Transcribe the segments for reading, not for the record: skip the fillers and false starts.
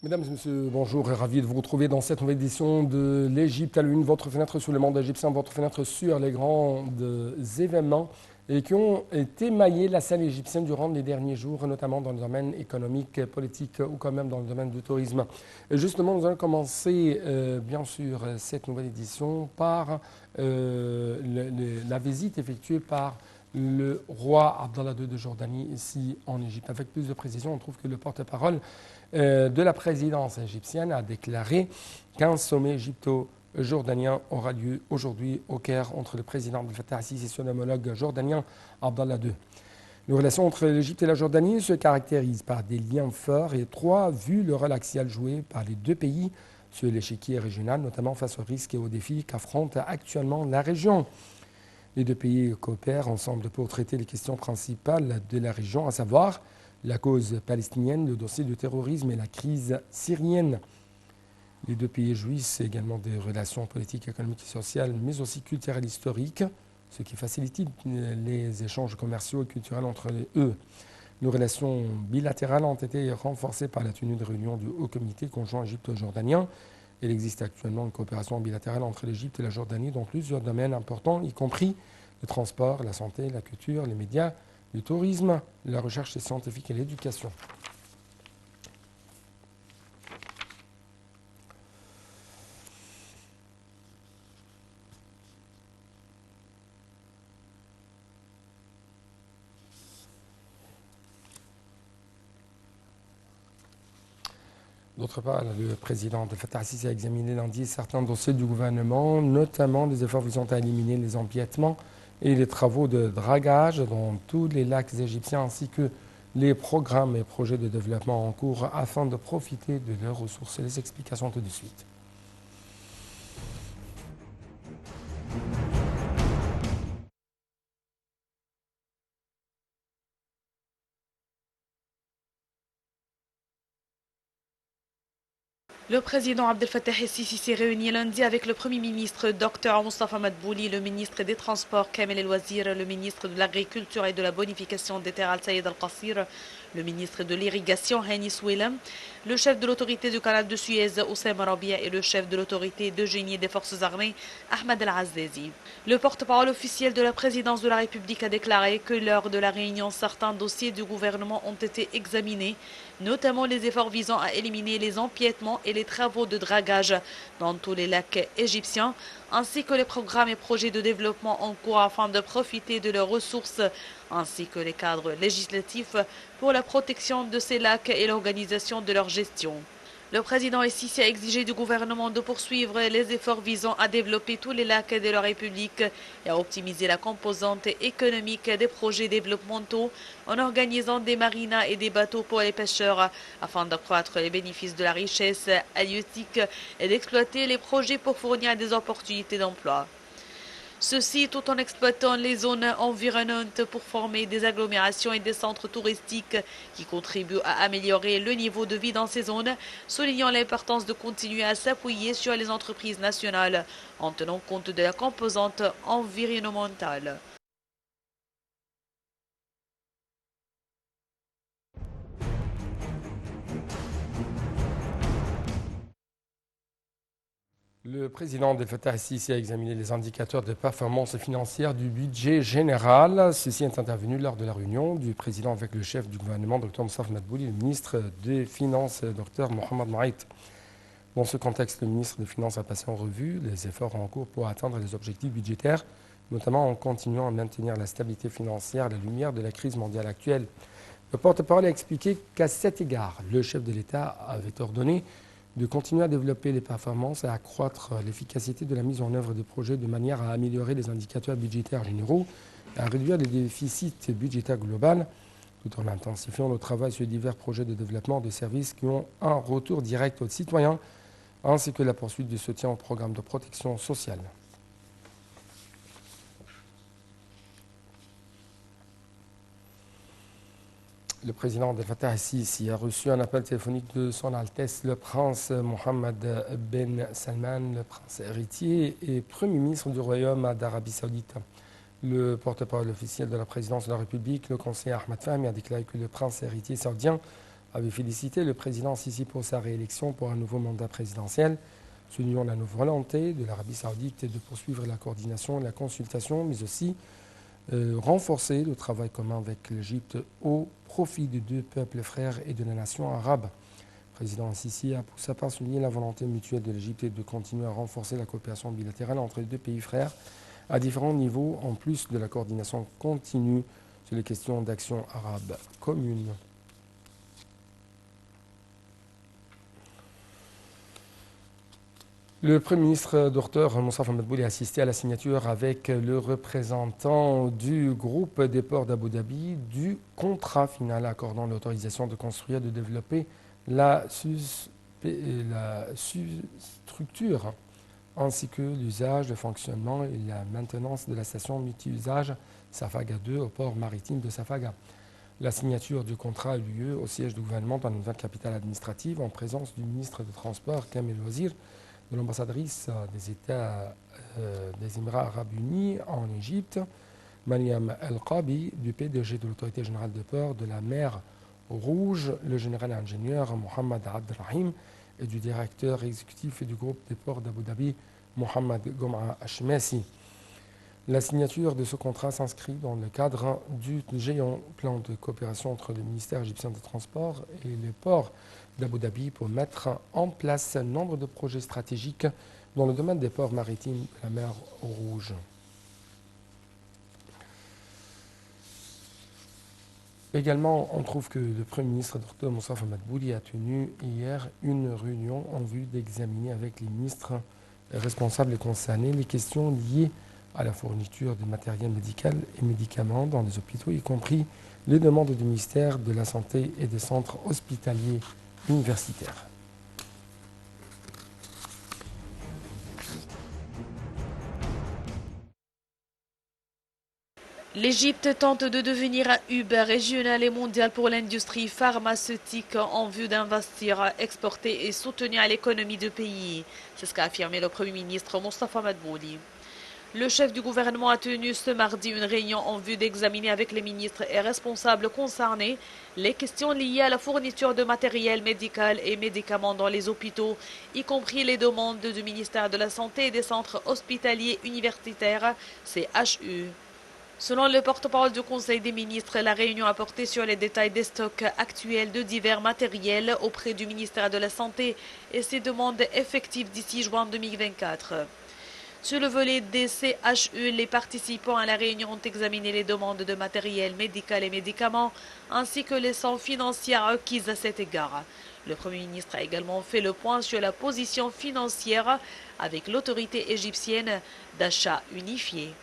Mesdames et messieurs, bonjour et ravi de vous retrouver dans cette nouvelle édition de l'Égypte à l'une, votre fenêtre sur le monde égyptien, votre fenêtre sur les grands événements et qui ont émaillé la scène égyptienne durant les derniers jours, notamment dans le domaine économique, politique ou quand même dans le domaine du tourisme. Et justement, nous allons commencer bien sûr cette nouvelle édition par la visite effectuée par le roi Abdallah II de Jordanie ici en Égypte. Avec plus de précision, on trouve que le porte-parole de la présidence égyptienne a déclaré qu'un sommet égypto-jordanien aura lieu aujourd'hui au Caire entre le président Abdel Fattah al-Sisi et son homologue jordanien Abdallah II. Les relations entre l'Égypte et la Jordanie se caractérisent par des liens forts et étroits vu le rôle axial joué par les deux pays sur l'échiquier régional, notamment face aux risques et aux défis qu'affronte actuellement la région. Les deux pays coopèrent ensemble pour traiter les questions principales de la région, à savoir la cause palestinienne, le dossier du terrorisme et la crise syrienne. Les deux pays jouissent également des relations politiques, économiques et sociales, mais aussi culturelles et historiques, ce qui facilite les échanges commerciaux et culturels entre eux. Nos relations bilatérales ont été renforcées par la tenue de réunions du Haut Comité conjoint égypto-jordanien. Il existe actuellement une coopération bilatérale entre l'Égypte et la Jordanie dans plusieurs domaines importants, y compris le transport, la santé, la culture, les médias, le tourisme, la recherche scientifique et l'éducation. D'autre part, le président Abdel Fattah al-Sisi a examiné lundi certains dossiers du gouvernement, notamment des efforts visant à éliminer les empiètements et les travaux de dragage dans tous les lacs égyptiens, ainsi que les programmes et projets de développement en cours afin de profiter de leurs ressources. Les explications tout de suite. Le président Abdel Fattah el-Sisi s'est réuni lundi avec le Premier ministre Dr Moustapha Madbouli, le ministre des Transports Kamel El-Wazir, le ministre de l'Agriculture et de la Bonification des terres Al-Sayed Al-Qassir, le ministre de l'Irrigation Hani Souelam, le chef de l'autorité du canal de Suez Oussama Rabia et le chef de l'autorité de génie des forces armées Ahmed El-Azdezi. Le porte-parole officiel de la présidence de la République a déclaré que lors de la réunion, certains dossiers du gouvernement ont été examinés, notamment les efforts visant à éliminer les empiètements et les travaux de dragage dans tous les lacs égyptiens, ainsi que les programmes et projets de développement en cours afin de profiter de leurs ressources, ainsi que les cadres législatifs pour la protection de ces lacs et l'organisation de leur gestion. Le président El-Sisi a exigé du gouvernement de poursuivre les efforts visant à développer tous les lacs de la République et à optimiser la composante économique des projets développementaux en organisant des marinas et des bateaux pour les pêcheurs afin d'accroître les bénéfices de la richesse halieutique et d'exploiter les projets pour fournir des opportunités d'emploi. Ceci tout en exploitant les zones environnantes pour former des agglomérations et des centres touristiques qui contribuent à améliorer le niveau de vie dans ces zones, soulignant l'importance de continuer à s'appuyer sur les entreprises nationales en tenant compte de la composante environnementale. Le président Abdel Fattah al-Sisi a examiné les indicateurs de performance financière du budget général. Ceci est intervenu lors de la réunion du président avec le chef du gouvernement, Dr Moustapha Madbouli, et le ministre des Finances, Dr Mohamed Maït. Dans ce contexte, le ministre des Finances a passé en revue les efforts en cours pour atteindre les objectifs budgétaires, notamment en continuant à maintenir la stabilité financière à la lumière de la crise mondiale actuelle. Le porte-parole a expliqué qu'à cet égard, le chef de l'État avait ordonné de continuer à développer les performances et à accroître l'efficacité de la mise en œuvre des projets de manière à améliorer les indicateurs budgétaires généraux et à réduire les déficits budgétaires globaux, tout en intensifiant le travail sur divers projets de développement de services qui ont un retour direct aux citoyens, ainsi que la poursuite du soutien au programme de protection sociale. Le président Abdel Fattah al-Sisi a reçu un appel téléphonique de son Altesse le prince Mohammed Ben Salman, le prince héritier et premier ministre du Royaume d'Arabie Saoudite. Le porte-parole officiel de la présidence de la République, le conseiller Ahmed Fahmy, a déclaré que le prince héritier saoudien avait félicité le président Sisi pour sa réélection pour un nouveau mandat présidentiel, soulignant la volonté de l'Arabie saoudite de poursuivre la coordination et la consultation, mais aussi renforcer le travail commun avec l'Égypte au profit des deux peuples frères et de la nation arabe. Le président Sisi a pour sa part souligné la volonté mutuelle de l'Égypte de continuer à renforcer la coopération bilatérale entre les deux pays frères à différents niveaux, en plus de la coordination continue sur les questions d'action arabe commune. Le Premier ministre Dr Moustapha Madbouli a assisté à la signature avec le représentant du groupe des ports d'Abu Dhabi du contrat final accordant l'autorisation de construire et de développer la structure ainsi que l'usage, le fonctionnement et la maintenance de la station multi-usage Safaga 2 au port maritime de Safaga. La signature du contrat a eu lieu au siège du gouvernement dans la nouvelle capitale administrative en présence du ministre des Transports Kamel El-Wazir, de l'ambassadrice des Émirats arabes unis en Égypte, Mariam El-Qabi, du PDG de l'autorité générale de port de la mer Rouge, le général ingénieur Mohamed Abdelrahim, et du directeur exécutif du groupe des ports d'Abu Dhabi, Mohamed Gom'a Ashmesi. La signature de ce contrat s'inscrit dans le cadre du géant plan de coopération entre le ministère égyptien des Transports et les ports d'Abu Dhabi pour mettre en place un nombre de projets stratégiques dans le domaine des ports maritimes de la mer Rouge. Également, on trouve que le Premier ministre Dr Moustapha Madbouli a tenu hier une réunion en vue d'examiner avec les ministres responsables et concernés les questions liées à la fourniture de matériel médical et médicaments dans les hôpitaux, y compris les demandes du ministère de la Santé et des centres hospitaliers universitaires. L'Égypte tente de devenir un hub régional et mondial pour l'industrie pharmaceutique en vue d'investir, exporter et soutenir l'économie du pays. C'est ce qu'a affirmé le Premier ministre Moustapha Madbouli. Le chef du gouvernement a tenu ce mardi une réunion en vue d'examiner avec les ministres et responsables concernés les questions liées à la fourniture de matériel médical et médicaments dans les hôpitaux, y compris les demandes du ministère de la Santé et des centres hospitaliers universitaires, CHU. Selon le porte-parole du Conseil des ministres, la réunion a porté sur les détails des stocks actuels de divers matériels auprès du ministère de la Santé et ses demandes effectives d'ici juin 2024. Sur le volet des CHU, les participants à la réunion ont examiné les demandes de matériel médical et médicaments, ainsi que les sommes financières acquises à cet égard. Le Premier ministre a également fait le point sur la position financière avec l'autorité égyptienne d'achat unifié.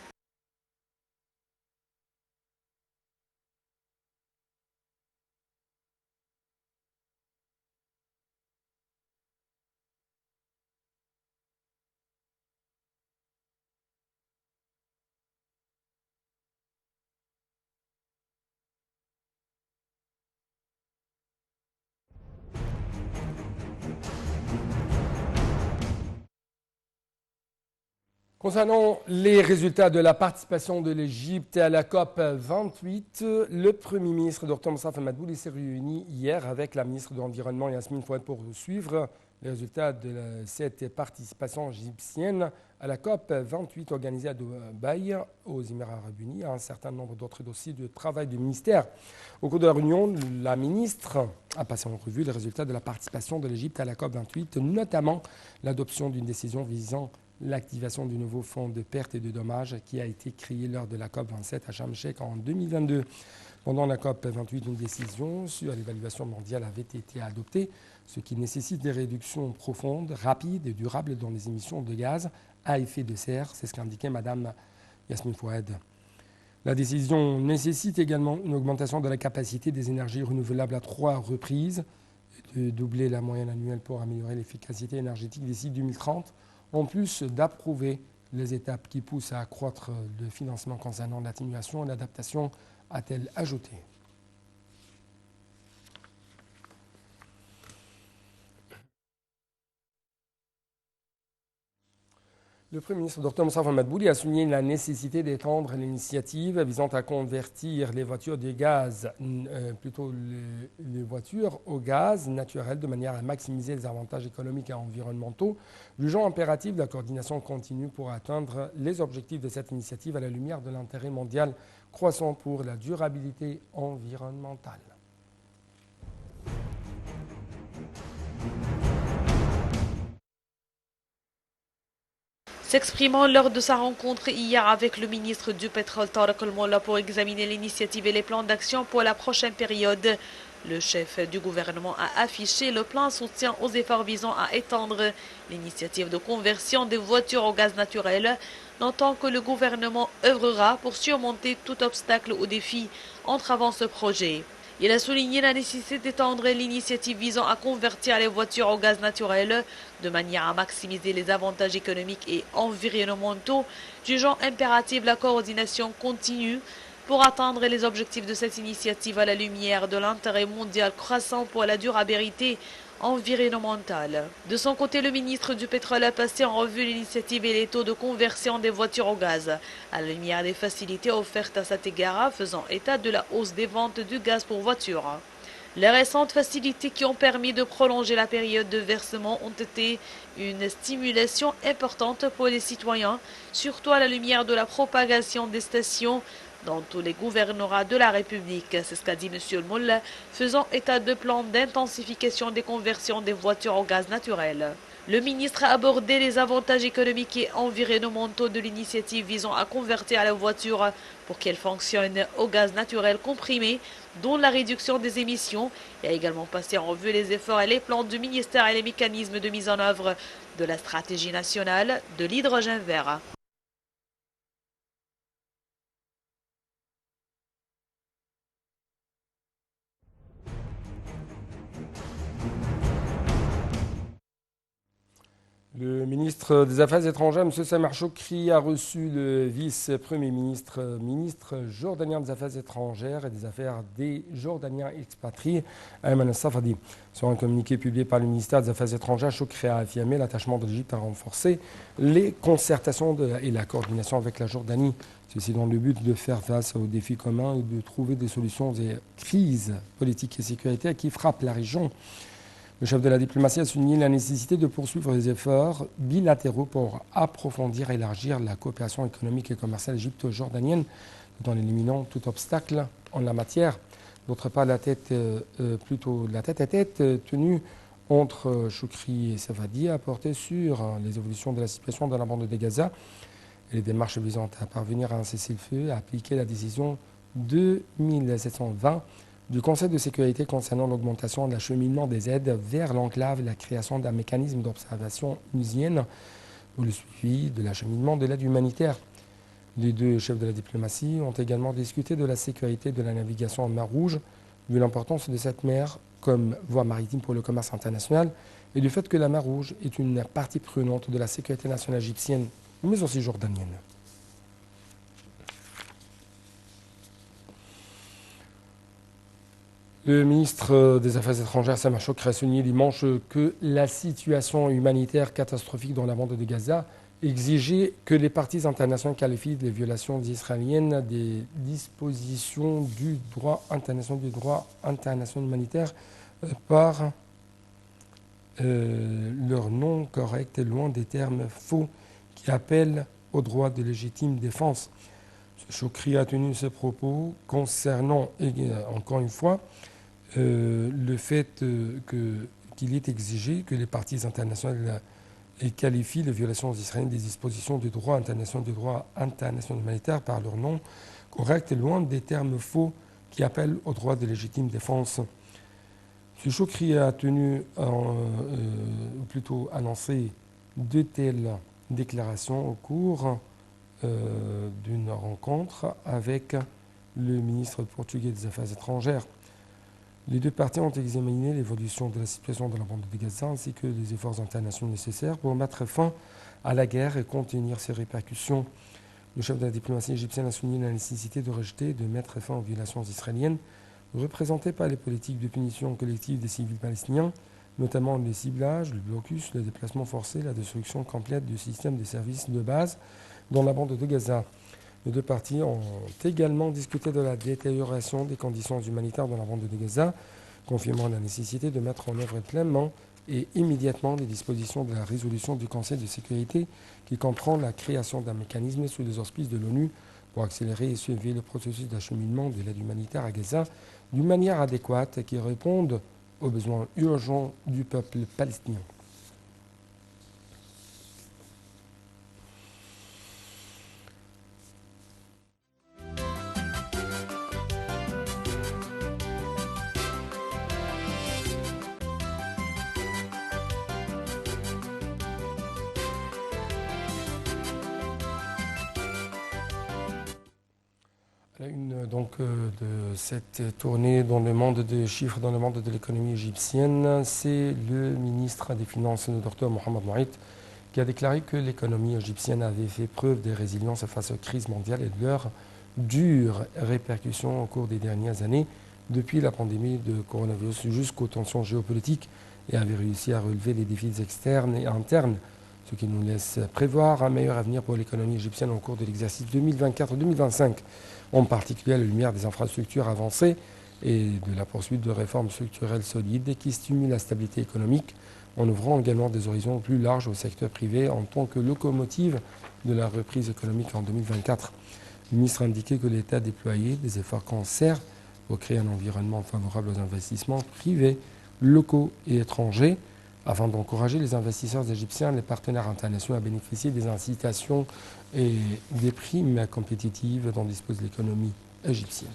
Concernant les résultats de la participation de l'Égypte à la COP 28, le Premier ministre Dr Moustapha Madbouli s'est réuni hier avec la ministre de l'Environnement Yasmine Fouad pour suivre les résultats de cette participation égyptienne à la COP 28 organisée à Dubaï, aux Émirats arabes unis, à un certain nombre d'autres dossiers de travail du ministère. Au cours de la réunion, la ministre a passé en revue les résultats de la participation de l'Égypte à la COP 28, notamment l'adoption d'une décision visant l'activation du nouveau fonds de pertes et de dommages qui a été créé lors de la COP27 à Sharm el-Sheikh en 2022. Pendant la COP28, une décision sur l'évaluation mondiale avait été adoptée, ce qui nécessite des réductions profondes, rapides et durables dans les émissions de gaz à effet de serre. C'est ce qu'indiquait Mme Yasmine Fouad. La décision nécessite également une augmentation de la capacité des énergies renouvelables à 3 reprises, de doubler la moyenne annuelle pour améliorer l'efficacité énergétique d'ici 2030, en plus d'approuver les étapes qui poussent à accroître le financement concernant l'atténuation et l'adaptation, a-t-elle ajouté. Le Premier ministre Dr Moustapha Madbouli a souligné la nécessité d'étendre l'initiative visant à convertir les voitures de gaz, les voitures au gaz naturel de manière à maximiser les avantages économiques et environnementaux, jugeant impératif la coordination continue pour atteindre les objectifs de cette initiative à la lumière de l'intérêt mondial croissant pour la durabilité environnementale. S'exprimant lors de sa rencontre hier avec le ministre du Pétrole Tariq El-Molla pour examiner l'initiative et les plans d'action pour la prochaine période, le chef du gouvernement a affiché le plan soutien aux efforts visant à étendre l'initiative de conversion des voitures au gaz naturel, notant que le gouvernement œuvrera pour surmonter tout obstacle ou défi entravant ce projet. Il a souligné la nécessité d'étendre l'initiative visant à convertir les voitures au gaz naturel de manière à maximiser les avantages économiques et environnementaux, jugeant impérative la coordination continue pour atteindre les objectifs de cette initiative à la lumière de l'intérêt mondial croissant pour la durabilité environnementale. De son côté, le ministre du Pétrole a passé en revue l'initiative et les taux de conversion des voitures au gaz, à la lumière des facilités offertes à cet égard, faisant état de la hausse des ventes du gaz pour voiture. Les récentes facilités qui ont permis de prolonger la période de versement ont été une stimulation importante pour les citoyens, surtout à la lumière de la propagation des stations dans tous les gouvernorats de la République. C'est ce qu'a dit M. El-Molla, faisant état de plans d'intensification des conversions des voitures au gaz naturel. Le ministre a abordé les avantages économiques et environnementaux de l'initiative visant à convertir la voiture pour qu'elle fonctionne au gaz naturel comprimé, dont la réduction des émissions, et a également passé en revue les efforts et les plans du ministère et les mécanismes de mise en œuvre de la stratégie nationale de l'hydrogène vert. Le ministre des Affaires étrangères, M. Samar Choukri, a reçu le vice-premier ministre jordanien des Affaires étrangères et des Affaires des Jordaniens expatriés, Ayman Safadi. Sur un communiqué publié par le ministère des Affaires étrangères, Choukri a affirmé l'attachement de l'Égypte à renforcer les concertations et la coordination avec la Jordanie. Ceci dans le but de faire face aux défis communs et de trouver des solutions aux crises politiques et sécuritaires qui frappent la région. Le chef de la diplomatie a souligné la nécessité de poursuivre les efforts bilatéraux pour approfondir et élargir la coopération économique et commerciale égypto-jordanienne tout en éliminant tout obstacle en la matière. D'autre part, la tête à tête tenue entre Choukri et Safadi a porté sur les évolutions de la situation dans la bande de Gaza et les démarches visant à parvenir à un cessez-le-feu et à appliquer la décision 2720 du Conseil de sécurité concernant l'augmentation de l'acheminement des aides vers l'enclave et la création d'un mécanisme d'observation onusienne pour le suivi de l'acheminement de l'aide humanitaire. Les deux chefs de la diplomatie ont également discuté de la sécurité de la navigation en mer Rouge, vu l'importance de cette mer comme voie maritime pour le commerce international et du fait que la mer Rouge est une partie prenante de la sécurité nationale égyptienne, mais aussi jordanienne. Le ministre des Affaires étrangères, Samar Choukri, a souligné dimanche que la situation humanitaire catastrophique dans la bande de Gaza exigeait que les parties internationales qualifient les violations israéliennes des dispositions du droit international humanitaire par leur nom correct et loin des termes faux qui appellent au droit de légitime défense. Choukri a tenu ce propos concernant, encore une fois, le fait qu'il est exigé que les parties internationales qualifient les violations israéliennes des dispositions du droit international humanitaire par leur nom correct et loin des termes faux qui appellent au droit de légitime défense. M. Choukri a annoncé de telles déclarations au cours d'une rencontre avec le ministre portugais des Affaires étrangères. Les deux parties ont examiné l'évolution de la situation de la bande de Gaza ainsi que les efforts internationaux nécessaires pour mettre fin à la guerre et contenir ses répercussions. Le chef de la diplomatie égyptienne a souligné la nécessité de rejeter et de mettre fin aux violations israéliennes représentées par les politiques de punition collective des civils palestiniens, notamment les ciblages, le blocus, le déplacement forcé, la destruction complète du système de services de base dans la bande de Gaza. Les deux parties ont également discuté de la détérioration des conditions humanitaires dans la bande de Gaza, confirmant la nécessité de mettre en œuvre pleinement et immédiatement les dispositions de la résolution du Conseil de sécurité qui comprend la création d'un mécanisme sous les auspices de l'ONU pour accélérer et suivre le processus d'acheminement de l'aide humanitaire à Gaza d'une manière adéquate et qui réponde aux besoins urgents du peuple palestinien. De cette tournée dans le monde des chiffres, dans le monde de l'économie égyptienne, c'est le ministre des Finances, le docteur Mohamed Mouait, qui a déclaré que l'économie égyptienne avait fait preuve de résilience face aux crises mondiales et de leurs dures répercussions au cours des dernières années, depuis la pandémie de coronavirus jusqu'aux tensions géopolitiques, et avait réussi à relever les défis externes et internes, ce qui nous laisse prévoir un meilleur avenir pour l'économie égyptienne au cours de l'exercice 2024-2025, en particulier à la lumière des infrastructures avancées et de la poursuite de réformes structurelles solides qui stimulent la stabilité économique, en ouvrant également des horizons plus larges au secteur privé en tant que locomotive de la reprise économique en 2024. Le ministre a indiqué que l'État a déployé des efforts concerts pour créer un environnement favorable aux investissements privés, locaux et étrangers, afin d'encourager les investisseurs égyptiens et les partenaires internationaux à bénéficier des incitations et des primes compétitives dont dispose l'économie égyptienne.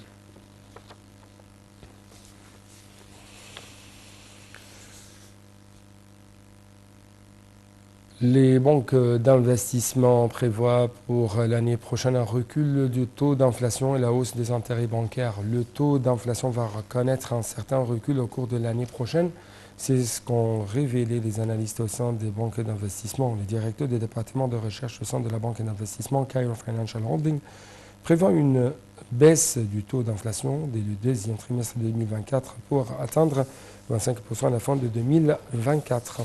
Les banques d'investissement prévoient pour l'année prochaine un recul du taux d'inflation et la hausse des intérêts bancaires. Le taux d'inflation va connaître un certain recul au cours de l'année prochaine. C'est ce qu'ont révélé les analystes au sein des banques d'investissement. Le directeur du département de recherche au sein de la banque d'investissement, Cairo Financial Holding, prévoit une baisse du taux d'inflation dès le deuxième trimestre 2024 pour atteindre 25% à la fin de 2024.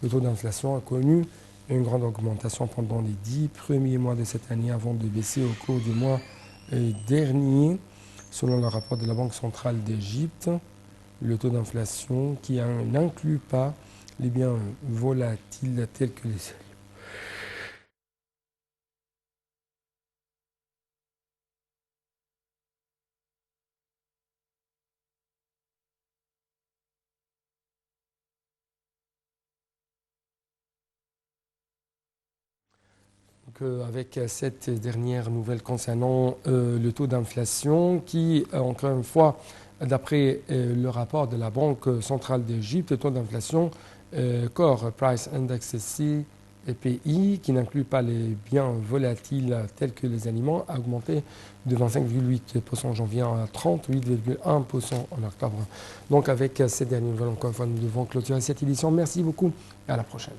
Le taux d'inflation a connu une grande augmentation pendant les 10 premiers mois de cette année avant de baisser au cours du mois dernier, selon le rapport de la Banque centrale d'Égypte. Le taux d'inflation qui n'inclut pas les biens volatiles tels que les avec cette dernière nouvelle concernant le taux d'inflation qui, encore une fois, d'après le rapport de la Banque centrale d'Égypte, le taux d'inflation Core Price Index CPI, qui n'inclut pas les biens volatiles tels que les aliments, a augmenté de 25,8% en janvier à 38,1% en octobre. Donc avec ces dernières nouvelles, encore une fois, nous devons clôturer cette édition. Merci beaucoup et à la prochaine.